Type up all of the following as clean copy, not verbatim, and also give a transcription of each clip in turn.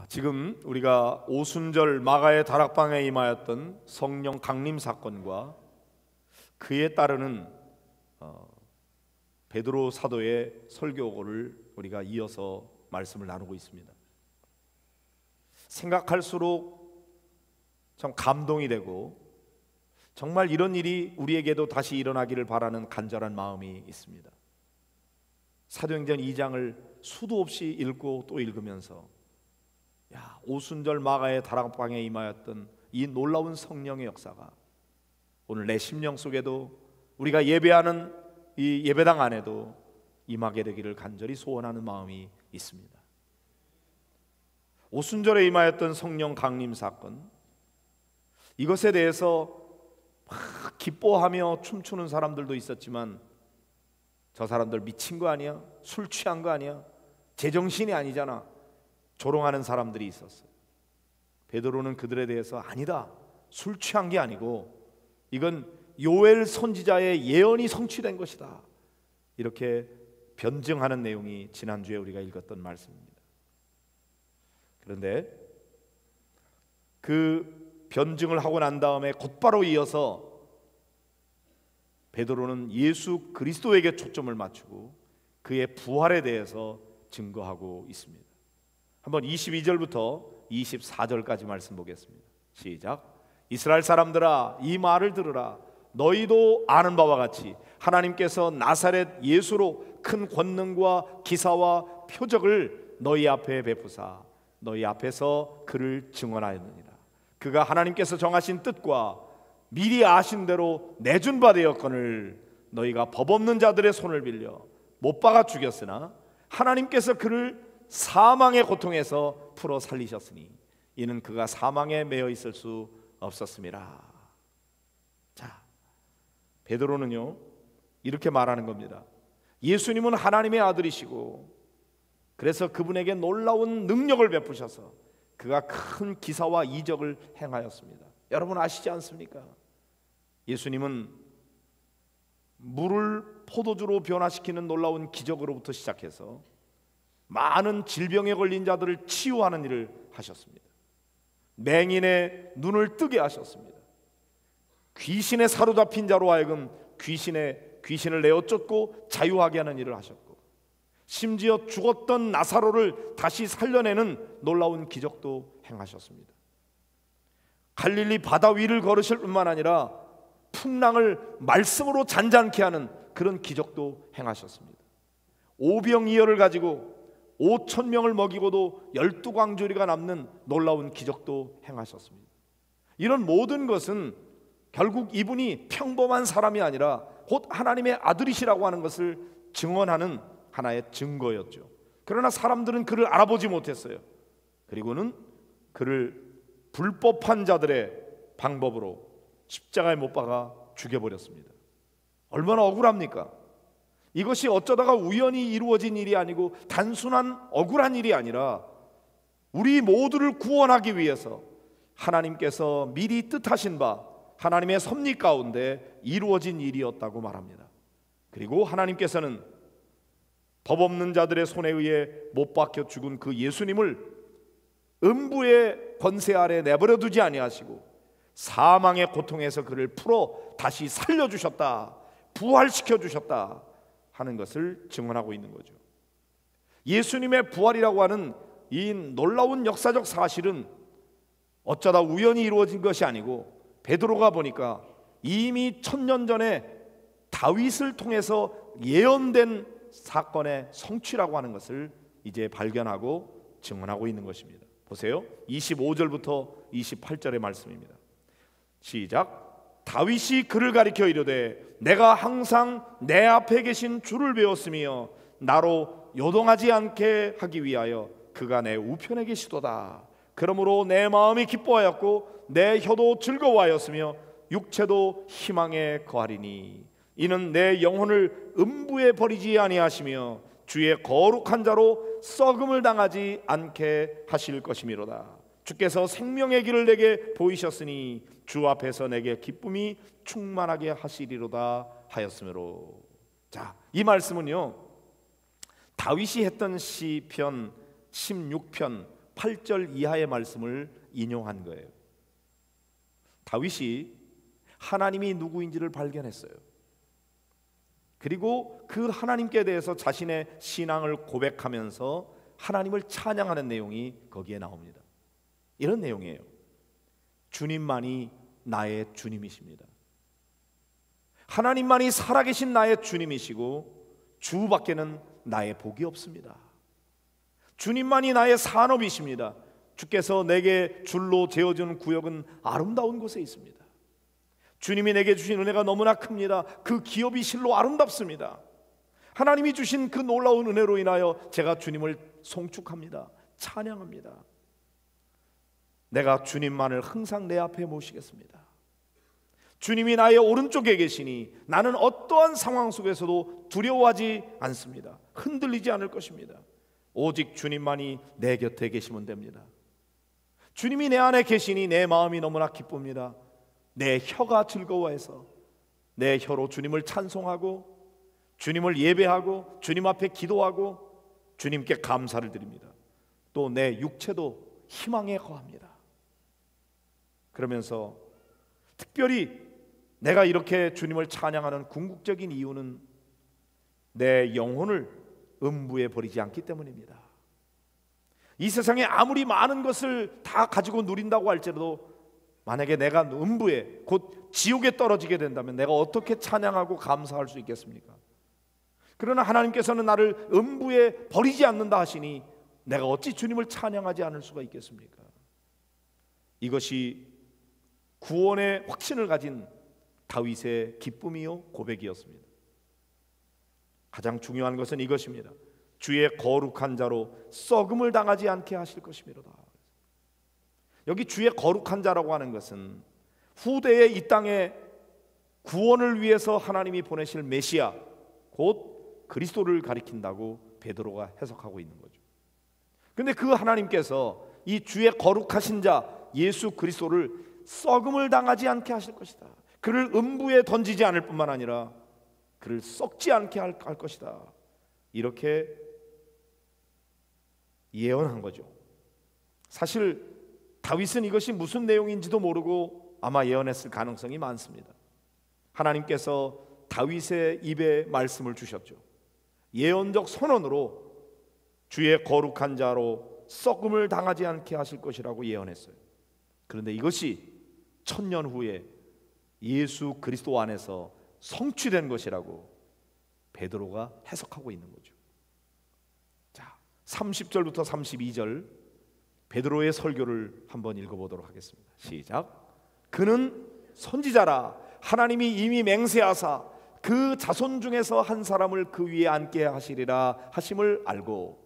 지금 우리가 오순절 마가의 다락방에 임하였던 성령 강림 사건과 그에 따르는 베드로 사도의 설교를 우리가 이어서 말씀을 나누고 있습니다. 생각할수록 참 감동이 되고 정말 이런 일이 우리에게도 다시 일어나기를 바라는 간절한 마음이 있습니다. 사도행전 2장을 수도 없이 읽고 또 읽으면서 오순절 마가의 다락방에 임하였던 이 놀라운 성령의 역사가 오늘 내 심령 속에도 우리가 예배하는 이 예배당 안에도 임하게 되기를 간절히 소원하는 마음이 있습니다. 오순절에 임하였던 성령 강림 사건, 이것에 대해서 막 기뻐하며 춤추는 사람들도 있었지만 저 사람들 미친 거 아니야? 술 취한 거 아니야? 제정신이 아니잖아, 조롱하는 사람들이 있었어요. 베드로는 그들에 대해서 아니다, 술 취한 게 아니고 이건 요엘 선지자의 예언이 성취된 것이다, 이렇게 변증하는 내용이 지난주에 우리가 읽었던 말씀입니다. 그런데 그 변증을 하고 난 다음에 곧바로 이어서 베드로는 예수 그리스도에게 초점을 맞추고 그의 부활에 대해서 증거하고 있습니다. 한번 22절부터 24절까지 말씀 보겠습니다. 시작. 이스라엘 사람들아, 이 말을 들으라. 너희도 아는 바와 같이 하나님께서 나사렛 예수로 큰 권능과 기사와 표적을 너희 앞에 베푸사 너희 앞에서 그를 증언하였느니라. 그가 하나님께서 정하신 뜻과 미리 아신 대로 내준 바 되었거늘 너희가 법 없는 자들의 손을 빌려 못 박아 죽였으나 하나님께서 그를 사망의 고통에서 풀어 살리셨으니 이는 그가 사망에 매여 있을 수 없었음이라. 자, 베드로는요 이렇게 말하는 겁니다. 예수님은 하나님의 아들이시고 그래서 그분에게 놀라운 능력을 베푸셔서 그가 큰 기사와 이적을 행하였습니다. 여러분 아시지 않습니까? 예수님은 물을 포도주로 변화시키는 놀라운 기적으로부터 시작해서 많은 질병에 걸린 자들을 치유하는 일을 하셨습니다. 맹인의 눈을 뜨게 하셨습니다. 귀신에 사로잡힌 자로 하여금 귀신을 내어 쫓고 자유하게 하는 일을 하셨고, 심지어 죽었던 나사로를 다시 살려내는 놀라운 기적도 행하셨습니다. 갈릴리 바다 위를 걸으실 뿐만 아니라 풍랑을 말씀으로 잔잔케 하는 그런 기적도 행하셨습니다. 오병이어를 가지고 5,000명을 먹이고도 12광주리가 남는 놀라운 기적도 행하셨습니다. 이런 모든 것은 결국 이분이 평범한 사람이 아니라 곧 하나님의 아들이시라고 하는 것을 증언하는 하나의 증거였죠. 그러나 사람들은 그를 알아보지 못했어요. 그리고는 그를 불법한 자들의 방법으로 십자가에 못 박아 죽여버렸습니다. 얼마나 억울합니까? 이것이 어쩌다가 우연히 이루어진 일이 아니고 단순한 억울한 일이 아니라 우리 모두를 구원하기 위해서 하나님께서 미리 뜻하신 바 하나님의 섭리 가운데 이루어진 일이었다고 말합니다. 그리고 하나님께서는 법 없는 자들의 손에 의해 못 박혀 죽은 그 예수님을 음부의 권세 아래 내버려 두지 아니하시고 사망의 고통에서 그를 풀어 다시 살려주셨다, 부활시켜 주셨다 하는 것을 증언하고 있는 거죠. 예수님의 부활이라고 하는 이 놀라운 역사적 사실은 어쩌다 우연히 이루어진 것이 아니고 베드로가 보니까 이미 1000년 전에 다윗을 통해서 예언된 사건의 성취라고 하는 것을 이제 발견하고 증언하고 있는 것입니다. 보세요. 25절부터 28절의 말씀입니다. 시작. 다윗이 그를 가리켜 이르되 내가 항상 내 앞에 계신 주를 배웠으며 나로 요동하지 않게 하기 위하여 그가 내 우편에 계시도다. 그러므로 내 마음이 기뻐하였고 내 혀도 즐거워하였으며 육체도 희망에 거하리니 이는 내 영혼을 음부에 버리지 아니하시며 주의 거룩한 자로 썩음을 당하지 않게 하실 것이미로다. 주께서 생명의 길을 내게 보이셨으니 주 앞에서 내게 기쁨이 충만하게 하시리로다 하였으므로. 자, 이 말씀은요 다윗이 했던 시편 16편 8절 이하의 말씀을 인용한 거예요. 다윗이 하나님이 누구인지를 발견했어요. 그리고 그 하나님께 대해서 자신의 신앙을 고백하면서 하나님을 찬양하는 내용이 거기에 나옵니다. 이런 내용이에요. 주님만이 나의 주님이십니다. 하나님만이 살아계신 나의 주님이시고 주밖에는 나의 복이 없습니다. 주님만이 나의 산업이십니다. 주께서 내게 줄로 재어준 구역은 아름다운 곳에 있습니다. 주님이 내게 주신 은혜가 너무나 큽니다. 그 기업이 실로 아름답습니다. 하나님이 주신 그 놀라운 은혜로 인하여 제가 주님을 송축합니다. 찬양합니다. 내가 주님만을 항상 내 앞에 모시겠습니다. 주님이 나의 오른쪽에 계시니 나는 어떠한 상황 속에서도 두려워하지 않습니다. 흔들리지 않을 것입니다. 오직 주님만이 내 곁에 계시면 됩니다. 주님이 내 안에 계시니 내 마음이 너무나 기쁩니다. 내 혀가 즐거워해서 내 혀로 주님을 찬송하고 주님을 예배하고 주님 앞에 기도하고 주님께 감사를 드립니다. 또 내 육체도 희망에 거합니다. 그러면서 특별히 내가 이렇게 주님을 찬양하는 궁극적인 이유는 내 영혼을 음부에 버리지 않기 때문입니다. 이 세상에 아무리 많은 것을 다 가지고 누린다고 할지라도 만약에 내가 음부에 곧 지옥에 떨어지게 된다면 내가 어떻게 찬양하고 감사할 수 있겠습니까? 그러나 하나님께서는 나를 음부에 버리지 않는다 하시니 내가 어찌 주님을 찬양하지 않을 수가 있겠습니까? 이것이 구원의 확신을 가진 다윗의 기쁨이요 고백이었습니다. 가장 중요한 것은 이것입니다. 주의 거룩한 자로 썩음을 당하지 않게 하실 것이미로다. 여기 주의 거룩한 자라고 하는 것은 후대에 이 땅에 구원을 위해서 하나님이 보내실 메시아 곧 그리스도를 가리킨다고 베드로가 해석하고 있는 거죠. 그런데 그 하나님께서 이 주의 거룩하신 자 예수 그리스도를 썩음을 당하지 않게 하실 것이다. 그를 음부에 던지지 않을 뿐만 아니라 그를 썩지 않게 할 것이다. 이렇게 예언한 거죠. 사실 다윗은 이것이 무슨 내용인지도 모르고 아마 예언했을 가능성이 많습니다. 하나님께서 다윗의 입에 말씀을 주셨죠. 예언적 선언으로 주의 거룩한 자로 썩음을 당하지 않게 하실 것이라고 예언했어요. 그런데 이것이 1000년 후에 예수 그리스도 안에서 성취된 것이라고 베드로가 해석하고 있는 거죠. 자, 30절부터 32절 베드로의 설교를 한번 읽어보도록 하겠습니다. 시작. 그는 선지자라 하나님이 이미 맹세하사 그 자손 중에서 한 사람을 그 위에 앉게 하시리라 하심을 알고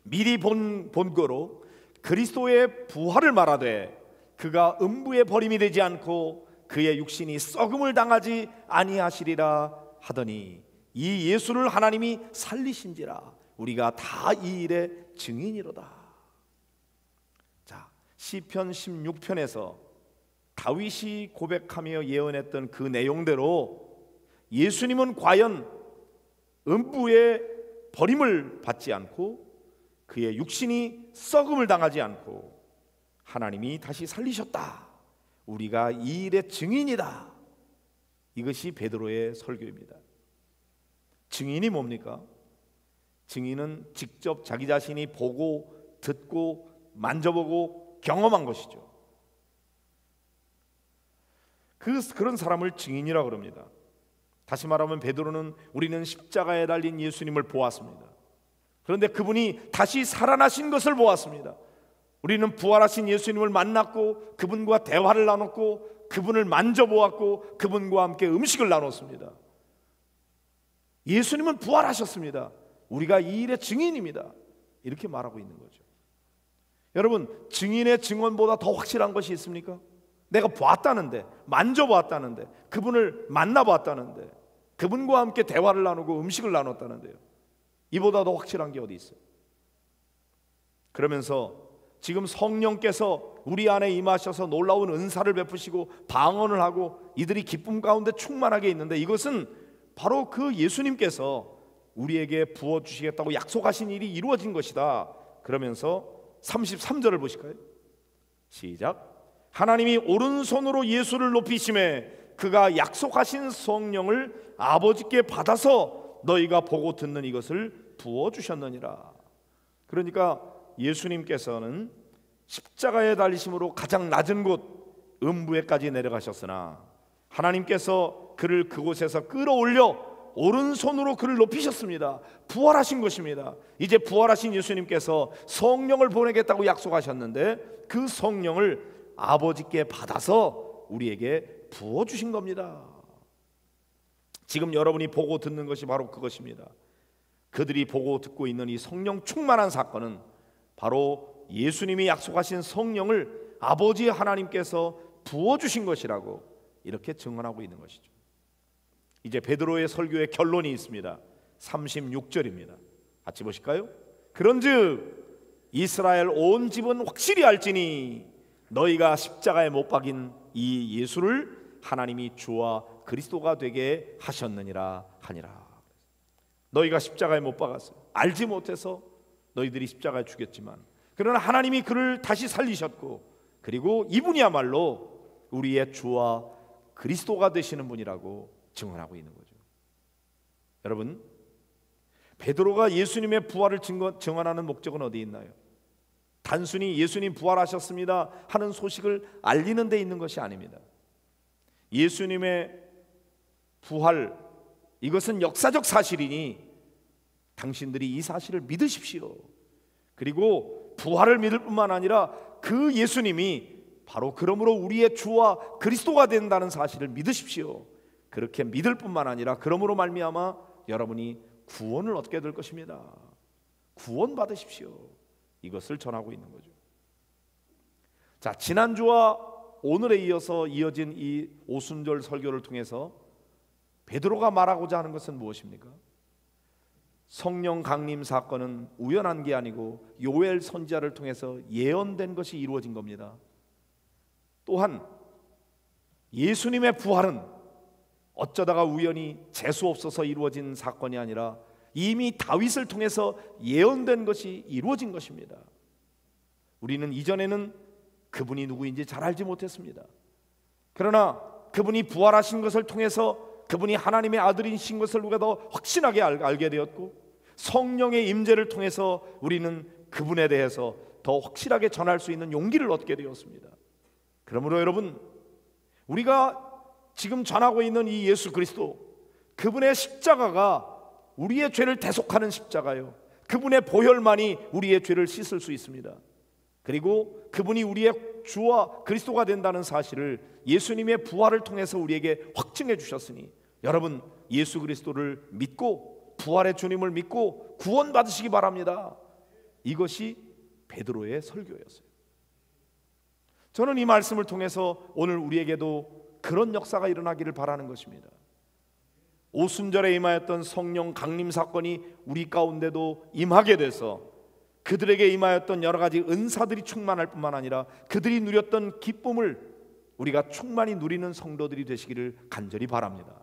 미리 본 거로 그리스도의 부활을 말하되 그가 음부에 버림이 되지 않고 그의 육신이 썩음을 당하지 아니하시리라 하더니 이 예수를 하나님이 살리신지라 우리가 다 이 일의 증인이로다. 자, 시편 16편에서 다윗이 고백하며 예언했던 그 내용대로 예수님은 과연 음부의 버림을 받지 않고 그의 육신이 썩음을 당하지 않고 하나님이 다시 살리셨다. 우리가 이 일의 증인이다. 이것이 베드로의 설교입니다. 증인이 뭡니까? 증인은 직접 자기 자신이 보고 듣고 만져보고 경험한 것이죠. 그런 사람을 증인이라고 그럽니다. 다시 말하면 베드로는 우리는 십자가에 달린 예수님을 보았습니다. 그런데 그분이 다시 살아나신 것을 보았습니다. 우리는 부활하신 예수님을 만났고 그분과 대화를 나눴고 그분을 만져보았고 그분과 함께 음식을 나눴습니다. 예수님은 부활하셨습니다. 우리가 이 일의 증인입니다. 이렇게 말하고 있는 거죠. 여러분, 증인의 증언보다 더 확실한 것이 있습니까? 내가 보았다는데, 만져보았다는데, 그분을 만나보았다는데, 그분과 함께 대화를 나누고 음식을 나눴다는데요. 이보다 더 확실한 게 어디 있어요? 그러면서 지금 성령께서 우리 안에 임하셔서 놀라운 은사를 베푸시고 방언을 하고 이들이 기쁨 가운데 충만하게 있는데 이것은 바로 그 예수님께서 우리에게 부어주시겠다고 약속하신 일이 이루어진 것이다. 그러면서 33절을 보실까요? 시작. 하나님이 오른손으로 예수를 높이심에 그가 약속하신 성령을 아버지께 받아서 너희가 보고 듣는 이것을 부어주셨느니라. 그러니까 예수님께서는 십자가에 달리심으로 가장 낮은 곳 음부에까지 내려가셨으나 하나님께서 그를 그곳에서 끌어올려 오른손으로 그를 높이셨습니다. 부활하신 것입니다. 이제 부활하신 예수님께서 성령을 보내겠다고 약속하셨는데 그 성령을 아버지께 받아서 우리에게 부어주신 겁니다. 지금 여러분이 보고 듣는 것이 바로 그것입니다. 그들이 보고 듣고 있는 이 성령 충만한 사건은 바로 예수님이 약속하신 성령을 아버지 하나님께서 부어주신 것이라고 이렇게 증언하고 있는 것이죠. 이제 베드로의 설교의 결론이 있습니다. 36절입니다. 같이 보실까요? 그런즉 이스라엘 온 집은 확실히 알지니 너희가 십자가에 못 박인 이 예수를 하나님이 주와 그리스도가 되게 하셨느니라 하니라. 너희가 십자가에 못 박았어요. 알지 못해서 너희들이 십자가에 죽였지만 그러나 하나님이 그를 다시 살리셨고 그리고 이분이야말로 우리의 주와 그리스도가 되시는 분이라고 증언하고 있는 거죠. 여러분, 베드로가 예수님의 부활을 증언하는 목적은 어디에 있나요? 단순히 예수님 부활하셨습니다 하는 소식을 알리는 데 있는 것이 아닙니다. 예수님의 부활, 이것은 역사적 사실이니 당신들이 이 사실을 믿으십시오. 그리고 부활을 믿을 뿐만 아니라 그 예수님이 바로 그러므로 우리의 주와 그리스도가 된다는 사실을 믿으십시오. 그렇게 믿을 뿐만 아니라 그러므로 말미암아 여러분이 구원을 얻게 될 것입니다. 구원 받으십시오. 이것을 전하고 있는 거죠. 자, 지난주와 오늘에 이어서 이어진 이 오순절 설교를 통해서 베드로가 말하고자 하는 것은 무엇입니까? 성령 강림 사건은 우연한 게 아니고 요엘 선지자를 통해서 예언된 것이 이루어진 겁니다. 또한 예수님의 부활은 어쩌다가 우연히 재수 없어서 이루어진 사건이 아니라 이미 다윗을 통해서 예언된 것이 이루어진 것입니다. 우리는 이전에는 그분이 누구인지 잘 알지 못했습니다. 그러나 그분이 부활하신 것을 통해서 그분이 하나님의 아들이신 것을 우리가 더 확신하게 알게 되었고 성령의 임재를 통해서 우리는 그분에 대해서 더 확실하게 전할 수 있는 용기를 얻게 되었습니다. 그러므로 여러분, 우리가 지금 전하고 있는 이 예수 그리스도, 그분의 십자가가 우리의 죄를 대속하는 십자가요, 그분의 보혈만이 우리의 죄를 씻을 수 있습니다. 그리고 그분이 우리의 주와 그리스도가 된다는 사실을 예수님의 부활을 통해서 우리에게 확증해 주셨으니 여러분, 예수 그리스도를 믿고 부활의 주님을 믿고 구원 받으시기 바랍니다. 이것이 베드로의 설교였어요. 저는 이 말씀을 통해서 오늘 우리에게도 그런 역사가 일어나기를 바라는 것입니다. 오순절에 임하였던 성령 강림 사건이 우리 가운데도 임하게 돼서 그들에게 임하였던 여러 가지 은사들이 충만할 뿐만 아니라 그들이 누렸던 기쁨을 우리가 충만히 누리는 성도들이 되시기를 간절히 바랍니다.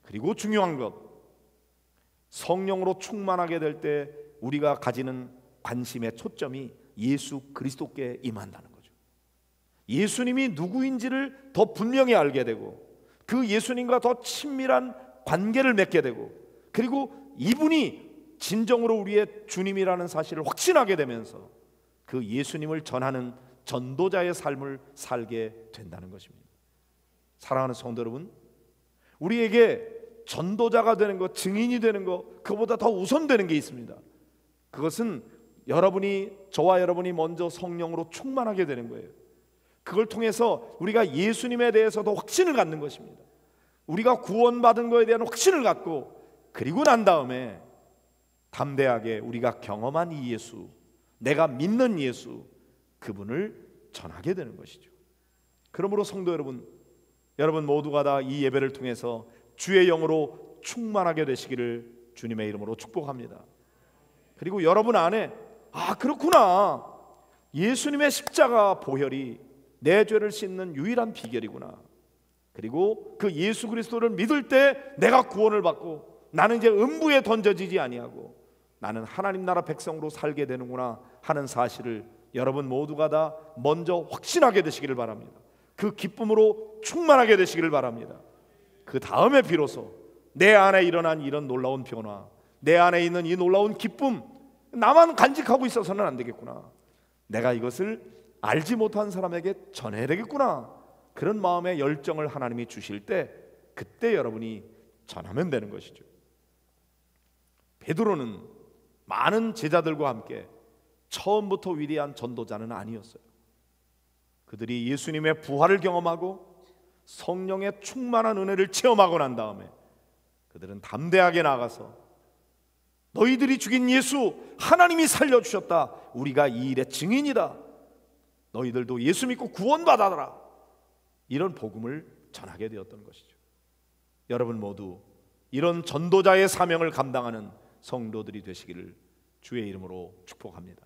그리고 중요한 것, 성령으로 충만하게 될 때 우리가 가지는 관심의 초점이 예수 그리스도께 임한다는 거죠. 예수님이 누구인지를 더 분명히 알게 되고 그 예수님과 더 친밀한 관계를 맺게 되고 그리고 이분이 진정으로 우리의 주님이라는 사실을 확신하게 되면서 그 예수님을 전하는 전도자의 삶을 살게 된다는 것입니다. 사랑하는 성도 여러분, 우리에게 전도자가 되는 것, 증인이 되는 것, 그보다 더 우선되는 게 있습니다. 그것은 저와 여러분이 먼저 성령으로 충만하게 되는 거예요. 그걸 통해서 우리가 예수님에 대해서도 확신을 갖는 것입니다. 우리가 구원받은 것에 대한 확신을 갖고 그리고 난 다음에 담대하게 우리가 경험한 이 예수, 내가 믿는 예수, 그분을 전하게 되는 것이죠. 그러므로 성도 여러분 모두가 다 이 예배를 통해서 주의 영으로 충만하게 되시기를 주님의 이름으로 축복합니다. 그리고 여러분 안에 그렇구나, 예수님의 십자가 보혈이 내 죄를 씻는 유일한 비결이구나. 그리고 그 예수 그리스도를 믿을 때 내가 구원을 받고 나는 이제 음부에 던져지지 아니하고 나는 하나님 나라 백성으로 살게 되는구나 하는 사실을 여러분 모두가 다 먼저 확신하게 되시기를 바랍니다. 그 기쁨으로 충만하게 되시기를 바랍니다. 그 다음에 비로소 내 안에 일어난 이런 놀라운 변화, 내 안에 있는 이 놀라운 기쁨, 나만 간직하고 있어서는 안 되겠구나, 내가 이것을 알지 못한 사람에게 전해야 되겠구나, 그런 마음의 열정을 하나님이 주실 때 그때 여러분이 전하면 되는 것이죠. 베드로는 많은 제자들과 함께 처음부터 위대한 전도자는 아니었어요. 그들이 예수님의 부활을 경험하고 성령의 충만한 은혜를 체험하고 난 다음에 그들은 담대하게 나가서 너희들이 죽인 예수 하나님이 살려주셨다, 우리가 이 일의 증인이다, 너희들도 예수 믿고 구원받아라, 이런 복음을 전하게 되었던 것이죠. 여러분 모두 이런 전도자의 사명을 감당하는 성도들이 되시기를 주의 이름으로 축복합니다.